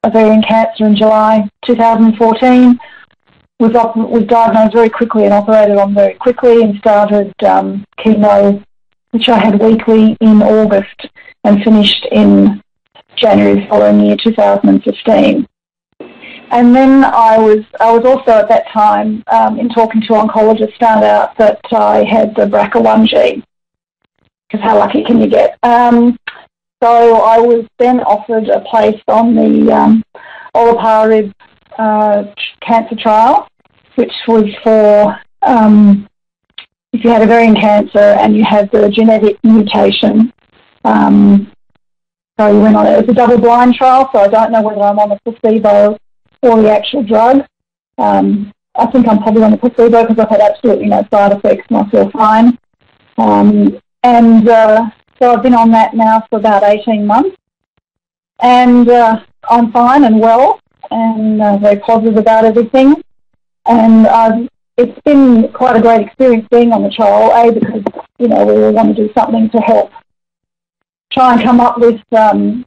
ovarian cancer in July 2014. Was diagnosed very quickly and operated on very quickly, and started chemo, which I had weekly, in August and finished in January the following year, 2015. And then I was also at that time, in talking to oncologists, found out that I had the BRCA1 gene, because how lucky can you get? So I was then offered a place on the olaparib cancer trial, which was for if you had ovarian cancer and you had the genetic mutation. So you went on it. It was a double-blind trial, so I don't know whether I'm on the placebo or the actual drug. I think I'm probably on the placebo because I've had absolutely no side effects and I feel fine. So I've been on that now for about 18 months. And I'm fine and well and very positive about everything. And it's been quite a great experience being on the trial, because, we all want to do something to help try and come up with some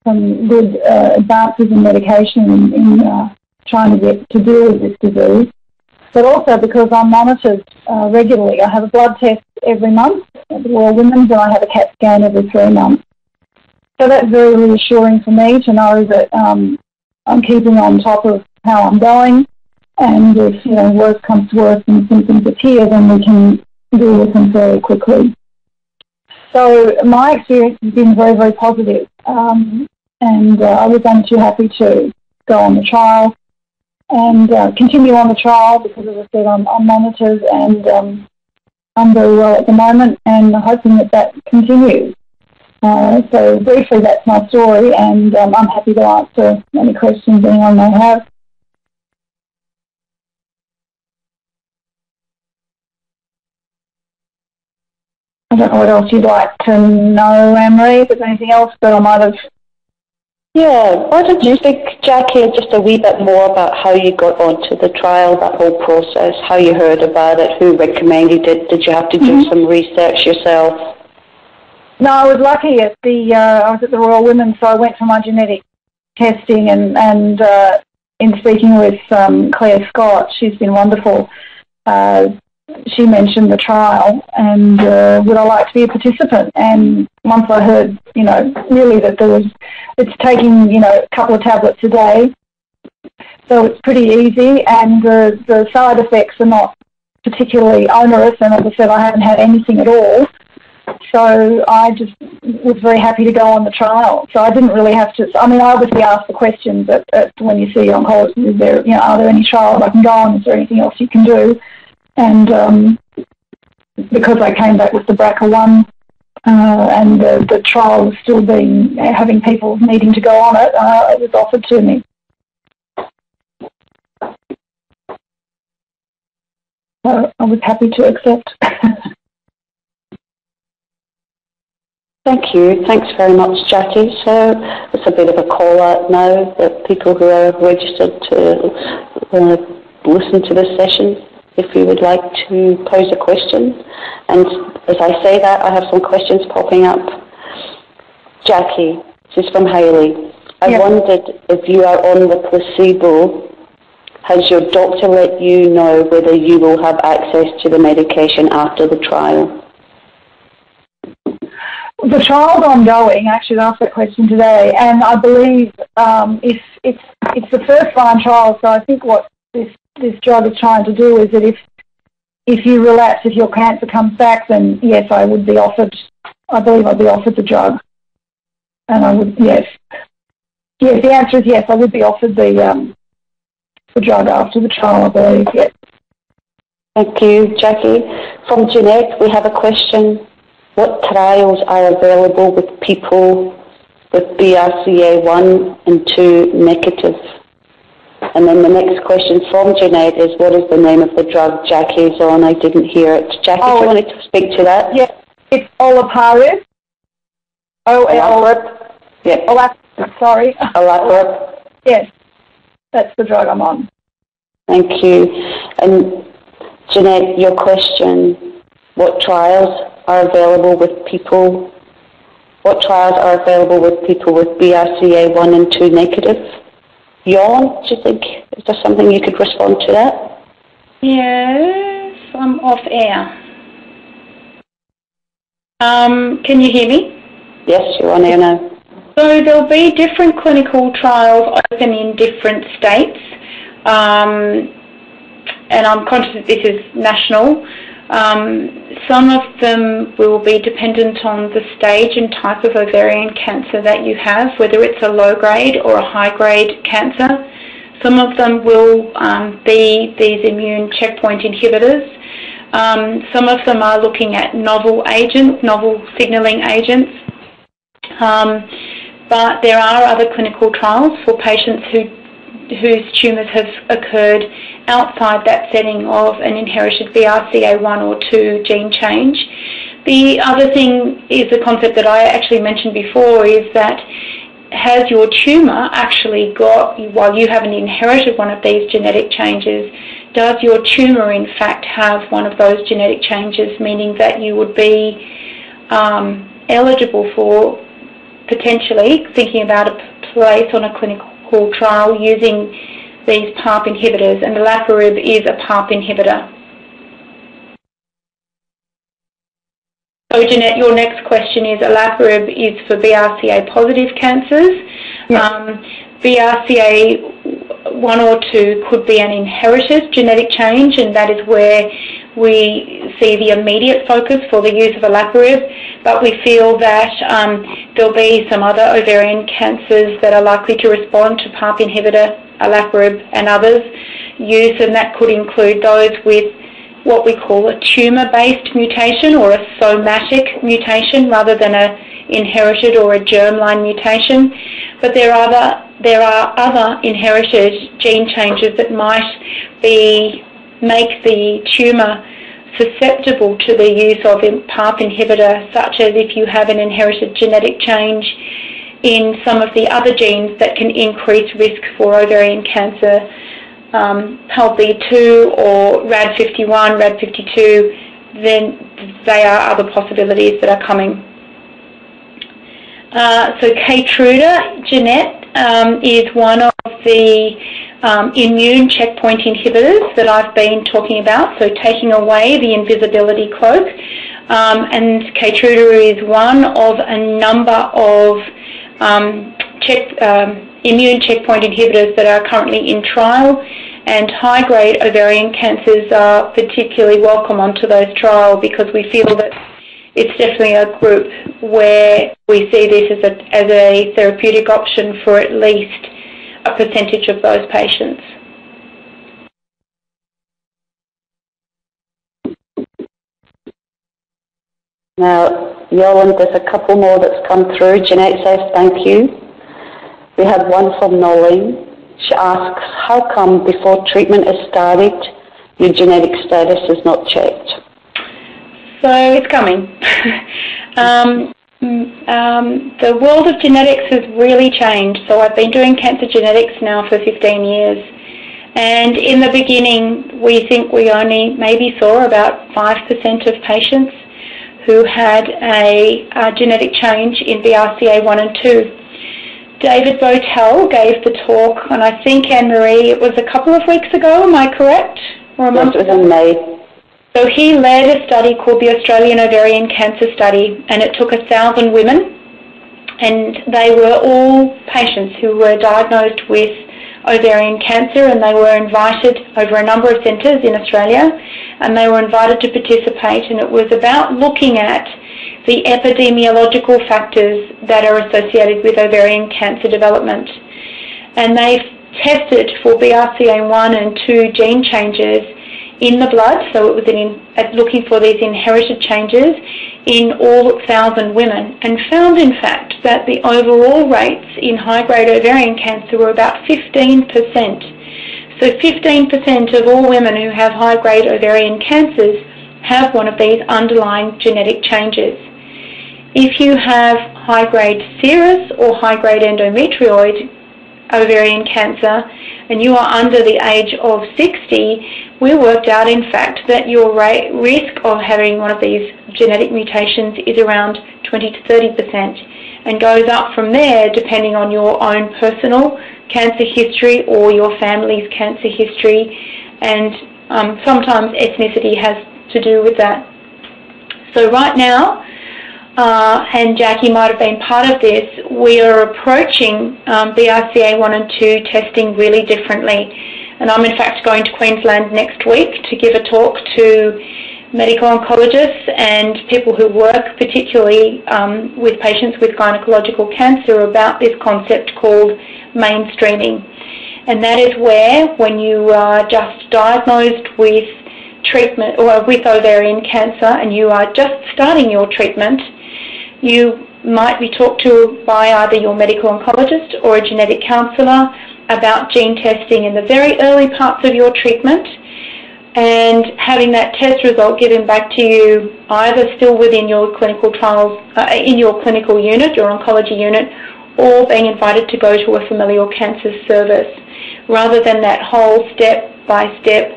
good advances in medication in trying to get to deal with this disease. But also because I'm monitored regularly. I have a blood test every month at the Royal Women's, and I have a CAT scan every 3 months. So that's very reassuring for me to know that I'm keeping on top of how I'm going, and if worse comes to worse and symptoms appear, then we can deal with them very quickly. So my experience has been very, very positive, and I was only too happy to go on the trial and continue on the trial because, as I said, I'm monitored and I'm very well at the moment, and hoping that continues. So briefly, that's my story, and I'm happy to answer any questions anyone may have. I don't know what else you'd like to know, Anne-Marie, if there's anything else that I might have... Yeah, why don't you speak, Jackie, just a wee bit more about how you got onto the trial, that whole process, how you heard about it, who recommended it, did you have to do some research yourself? No, I was lucky I was at the Royal Women's, so I went for my genetic testing, and in speaking with Claire Scott, she's been wonderful. She mentioned the trial and would I like to be a participant? And once I heard, really that it's taking, a couple of tablets a day, so it's pretty easy, and the side effects are not particularly onerous, and as I said, I haven't had anything at all. So I just was very happy to go on the trial. So I didn't really have to, I obviously asked the questions when you see your oncologist, are there any trials I can go on? Is there anything else you can do? And because I came back with the BRCA1 and the trial was still having people needing to go on it, it was offered to me. So I was happy to accept. Thank you. Thanks very much, Jackie. So it's a bit of a call out now that people who are registered to listen to this session, if you would like to pose a question. And as I say that, I have some questions popping up. Jackie, this is from Hayley. I wondered if you are on the placebo, has your doctor let you know whether you will have access to the medication after the trial? The trial's ongoing. I actually asked that question today, and I believe it's the first line trial. So I think what this drug is trying to do is that if you relapse, if your cancer comes back, then yes, I would be offered. I believe I'd be offered the drug, and I would yes. The answer is yes. I would be offered the drug after the trial, I believe. Yes. Thank you, Jackie. From Jeanette, we have a question. What trials are available with people with BRCA1 and 2 negative? And then the next question from Jeanette is, what is the name of the drug Jackie's on? I didn't hear it. Jackie, do you want to speak to that? Yeah, it's olaparib. Olaparib? Yeah. Olaparib, sorry. Olaparib? Yes, that's the drug I'm on. Thank you. And Jeanette, your question, what trials are available with people What trials are available with people with BRCA1 and 2 negative? Jan, do you think, is there something you could respond to that? Yes, I'm off air. Can you hear me? Yes, you're on air now. So there'll be different clinical trials open in different states, and I'm conscious that this is national. Some of them will be dependent on the stage and type of ovarian cancer that you have, whether it's a low-grade or a high-grade cancer. Some of them will be these immune checkpoint inhibitors. Some of them are looking at novel agents, novel signalling agents. But there are other clinical trials for patients whose tumours have occurred outside that setting of an inherited BRCA1 or 2 gene change. The other thing is a concept that I actually mentioned before, is that has your tumour actually got, while you haven't inherited one of these genetic changes, does your tumour in fact have one of those genetic changes, meaning that you would be eligible for potentially thinking about a place on a clinical trial using these PARP inhibitors, and olaparib is a PARP inhibitor. So Jeanette, your next question is olaparib is for BRCA positive cancers. Yes. BRCA1 or 2 could be an inherited genetic change, and that is where we see the immediate focus for the use of olaparib, but we feel that there'll be some other ovarian cancers that are likely to respond to PARP inhibitor, olaparib and others use, and that could include those with what we call a tumour-based mutation or a somatic mutation rather than a inherited or a germline mutation. But there are other inherited gene changes that might make the tumour susceptible to the use of a PARP inhibitor, such as if you have an inherited genetic change in some of the other genes that can increase risk for ovarian cancer, PALB2 or RAD51, RAD52, then they are other possibilities that are coming. So Keytruda, Jeanette, is one of the immune checkpoint inhibitors that I've been talking about, so taking away the invisibility cloak. And Keytruda is one of a number of immune checkpoint inhibitors that are currently in trial, and high-grade ovarian cancers are particularly welcome onto those trials because we feel that it's definitely a group where we see this as a therapeutic option for at least a percentage of those patients. Now, Yolande, there's a couple more that's come through. Jeanette says, thank you. We have one from Nolene. She asks, how come before treatment is started, your genetic status is not checked? So it's coming. The world of genetics has really changed. So I've been doing cancer genetics now for 15 years. And in the beginning, we think we only maybe saw about 5% of patients who had a genetic change in BRCA1 and 2. David Botel gave the talk, and I think, Anne-Marie, it was a couple of weeks ago, am I correct? Or a month ago? Yes, it was in May. So he led a study called the Australian Ovarian Cancer Study, and it took 1,000 women, and they were all patients who were diagnosed with ovarian cancer, and they were invited over a number of centres in Australia, and they were invited to participate, and it was about looking at the epidemiological factors that are associated with ovarian cancer development. And they tested for BRCA1 and 2 gene changes in the blood, so it was looking for these inherited changes in all 1,000 women, and found in fact that the overall rates in high-grade ovarian cancer were about 15%. So 15% of all women who have high-grade ovarian cancers have one of these underlying genetic changes. If you have high-grade serous or high-grade endometrioid ovarian cancer and you are under the age of 60, we worked out, in fact, that your risk of having one of these genetic mutations is around 20 to 30% and goes up from there depending on your own personal cancer history or your family's cancer history, and sometimes ethnicity has to do with that. So right now, and Jackie might have been part of this, we are approaching BRCA1 and 2 testing really differently. And I'm in fact going to Queensland next week to give a talk to medical oncologists and people who work particularly with patients with gynecological cancer about this concept called mainstreaming. And that is where, when you are just diagnosed with treatment or with ovarian cancer and you are just starting your treatment, you might be talked to by either your medical oncologist or a genetic counsellor about gene testing in the very early parts of your treatment, and having that test result given back to you either still within your clinical trials, in your clinical unit, your oncology unit, or being invited to go to a familial cancer service, rather than that whole step-by-step.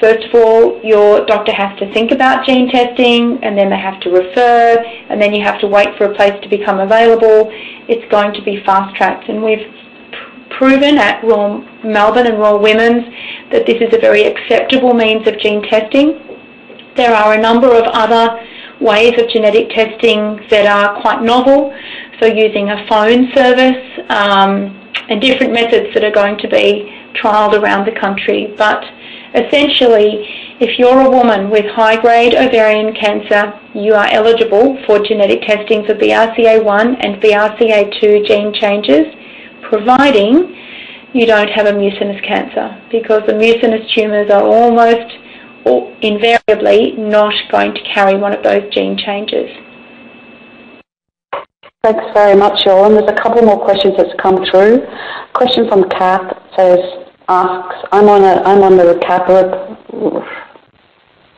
First of all, your doctor has to think about gene testing, and then they have to refer, and then you have to wait for a place to become available. It's going to be fast-tracked, and we've proven at Royal Melbourne and Royal Women's that this is a very acceptable means of gene testing. There are a number of other ways of genetic testing that are quite novel, so using a phone service and different methods that are going to be trialled around the country. But essentially, if you're a woman with high-grade ovarian cancer, you are eligible for genetic testing for BRCA1 and BRCA2 gene changes, providing you don't have a mucinous cancer, because the mucinous tumours are almost or invariably not going to carry one of those gene changes. Thanks very much, Yolan. There's a couple more questions that's come through. Question from Kath asks, I'm on the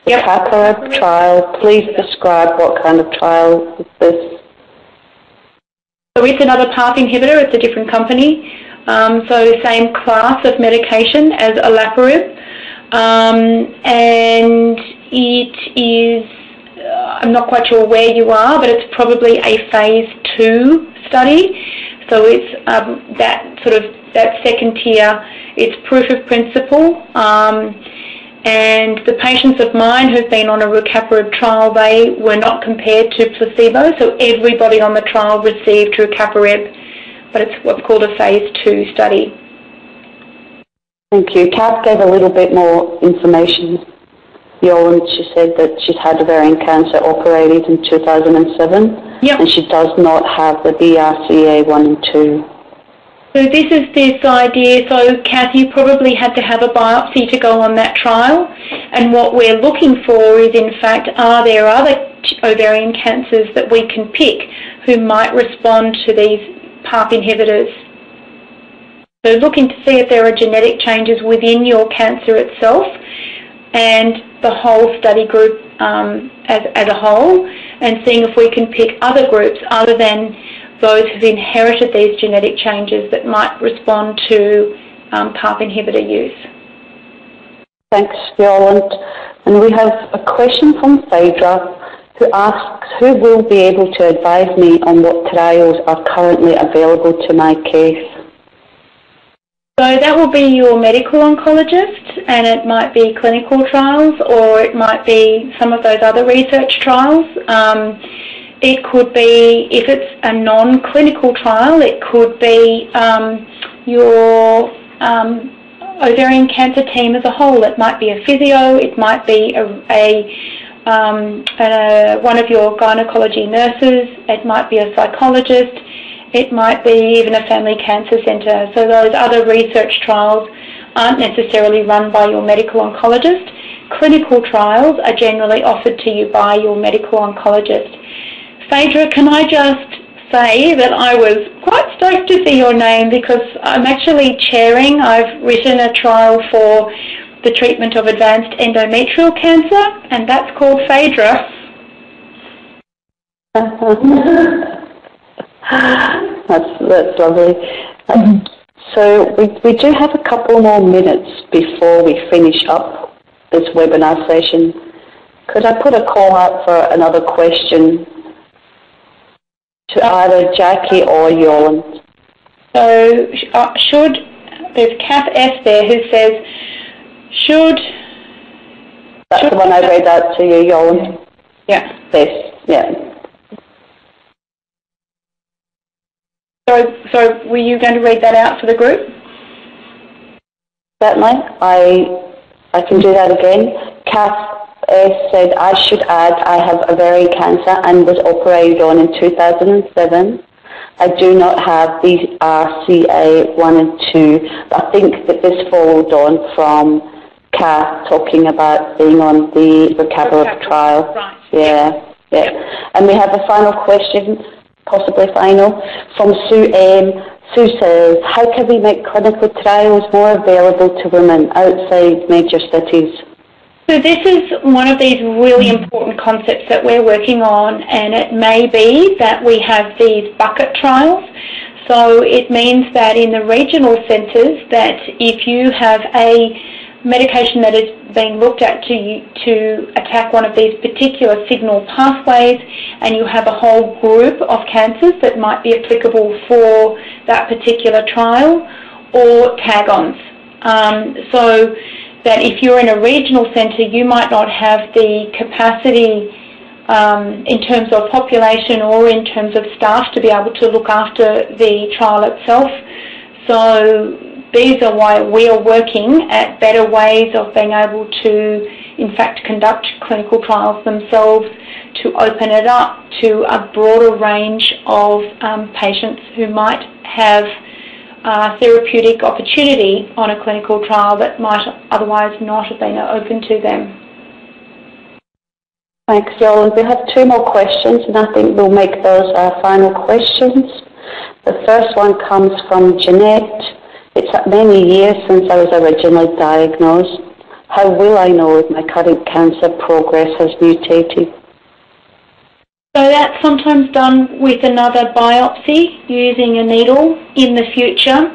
rucaparib trial. Please describe what kind of trial is this? So it's another PARP inhibitor. It's a different company. So same class of medication as olaparib. And it is, I'm not quite sure where you are, but it's probably a phase 2 study. So it's that second tier. It's proof of principle. And the patients of mine who've been on a rucaparib trial, they were not compared to placebo, so everybody on the trial received rucaparib, but it's what's called a phase 2 study. Thank you. Kath gave a little bit more information. Yolan, she said that she's had ovarian cancer operated in 2007, yep. And she does not have the BRCA1 and 2. So this is this idea, so Kath, you probably had to have a biopsy to go on that trial, and what we're looking for is, in fact, are there other ovarian cancers that we can pick who might respond to these PARP inhibitors? So looking to see if there are genetic changes within your cancer itself and the whole study group as a whole, and seeing if we can pick other groups other than those who've inherited these genetic changes that might respond to PARP inhibitor use. Thanks, Yolan. And we have a question from Phaedra, who asks, who will be able to advise me on what trials are currently available to my case? So that will be your medical oncologist, and it might be clinical trials, or it might be some of those other research trials. It could be, if it's a non-clinical trial, it could be your ovarian cancer team as a whole. It might be a physio, it might be one of your gynecology nurses, it might be a psychologist, it might be even a family cancer centre. So those other research trials aren't necessarily run by your medical oncologist. Clinical trials are generally offered to you by your medical oncologist. Phaedra, can I just say that I was quite stoked to see your name, because I'm actually chairing, I've written a trial for the treatment of advanced endometrial cancer, and that's called Phaedra. That's lovely. So we do have a couple more minutes before we finish up this webinar session. Could I put a call out for another question to either Jackie or Yolande? So there's Kath S there who says, That's the one I read out to you, Yolande? Yeah. Yes, yeah. So were you going to read that out for the group? Certainly. I can do that again. Kath S said, I should add I have ovarian cancer and was operated on in 2007. I do not have these RCA 1 and 2. I think that this followed on from Kath talking about being on the Recover trial. Right. Yeah. And we have a final question, possibly final, from Sue M. Sue says, how can we make clinical trials more available to women outside major cities? So this is one of these really important concepts that we're working on, and it may be that we have these bucket trials. So it means that in the regional centres, that if you have a medication that is being looked at to attack one of these particular signal pathways, and you have a whole group of cancers that might be applicable for that particular trial, or tag-ons. So that if you're in a regional centre, you might not have the capacity in terms of population or in terms of staff to be able to look after the trial itself. So these are why we are working at better ways of being able to, in fact, conduct clinical trials themselves, to open it up to a broader range of patients who might have therapeutic opportunity on a clinical trial that might otherwise not have been open to them. Thanks, Yolande. We have 2 more questions, and I think we'll make those our final questions. The first one comes from Jeanette. It's many years since I was originally diagnosed. How will I know if my current cancer progress has mutated? So that's sometimes done with another biopsy using a needle in the future.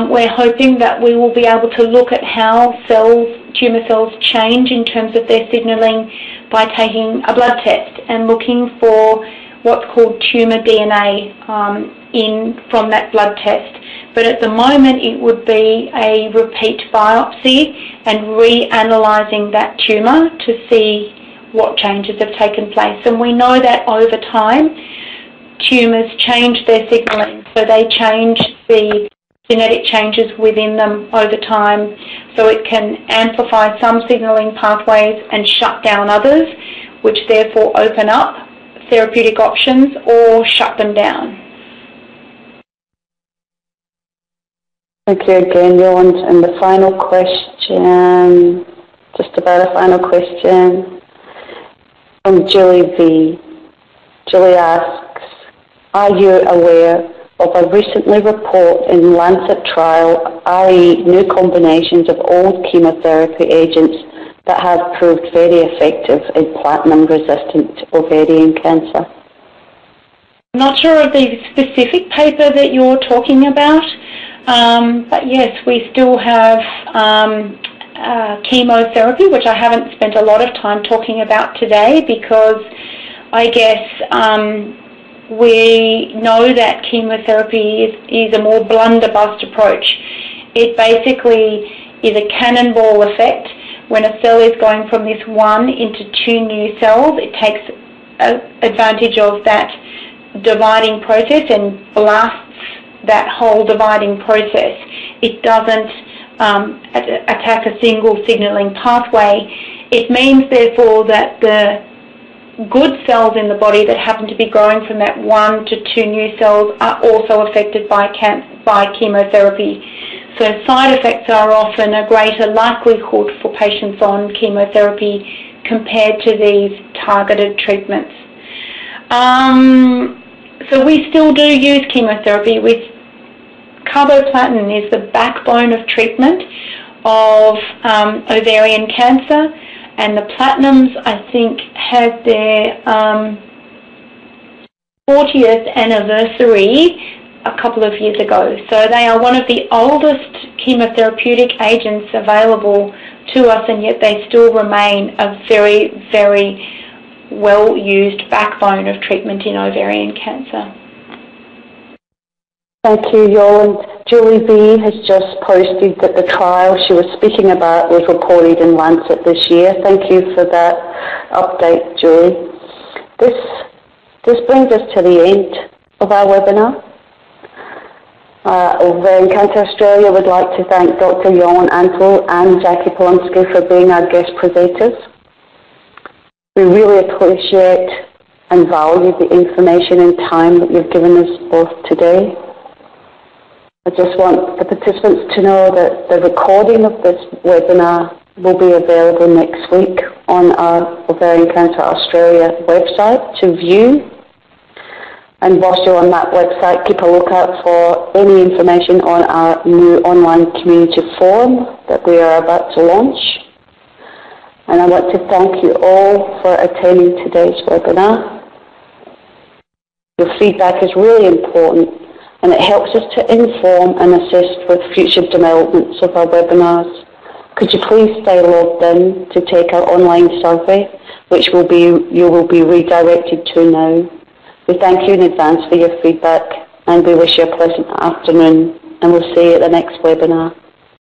We're hoping that we will be able to look at how tumour cells change in terms of their signalling by taking a blood test and looking for what's called tumour DNA from that blood test. But at the moment it would be a repeat biopsy and reanalysing that tumour to see what changes have taken place. And we know that over time tumours change their signalling, so they change the genetic changes within them over time, so it can amplify some signalling pathways and shut down others, which therefore open up therapeutic options or shut them down. Thank you again, Yolande. And the final question, just about a final question, from Julie V. Julie asks, are you aware of a recently report in Lancet trial, i.e. new combinations of old chemotherapy agents that have proved very effective in platinum-resistant ovarian cancer? I'm not sure of the specific paper that you're talking about, but yes, we still have chemotherapy, which I haven't spent a lot of time talking about today because I guess we know that chemotherapy is a more blunderbuss approach. It basically is a cannonball effect. When a cell is going from this one into 2 new cells, it takes advantage of that dividing process and blasts that whole dividing process. It doesn't attack a single signalling pathway. It means, therefore, that the good cells in the body that happen to be growing from that 1 to 2 new cells are also affected by chemotherapy. So side effects are often a greater likelihood for patients on chemotherapy compared to these targeted treatments. So we still do use chemotherapy. With carboplatin is the backbone of treatment of ovarian cancer, and the platinums, I think, had their 40th anniversary a couple of years ago. So they are one of the oldest chemotherapeutic agents available to us, and yet they still remain a very, very well-used backbone of treatment in ovarian cancer. Thank you, Yolande. Julie B has just posted that the trial she was speaking about was reported in Lancet this year. Thank you for that update, Julie. This brings us to the end of our webinar. Ovarian Cancer Australia would like to thank Dr. Yolande Ansel and Jackie Polensky for being our guest presenters. We really appreciate and value the information and time that you've given us both today. I just want the participants to know that the recording of this webinar will be available next week on our Ovarian Cancer Australia website to view. And whilst you're on that website, keep a lookout for any information on our new online community forum that we are about to launch. And I want to thank you all for attending today's webinar. Your feedback is really important, and it helps us to inform and assist with future developments of our webinars. Could you please stay logged in to take our online survey, which you will be redirected to now. We thank you in advance for your feedback, and we wish you a pleasant afternoon, and we'll see you at the next webinar.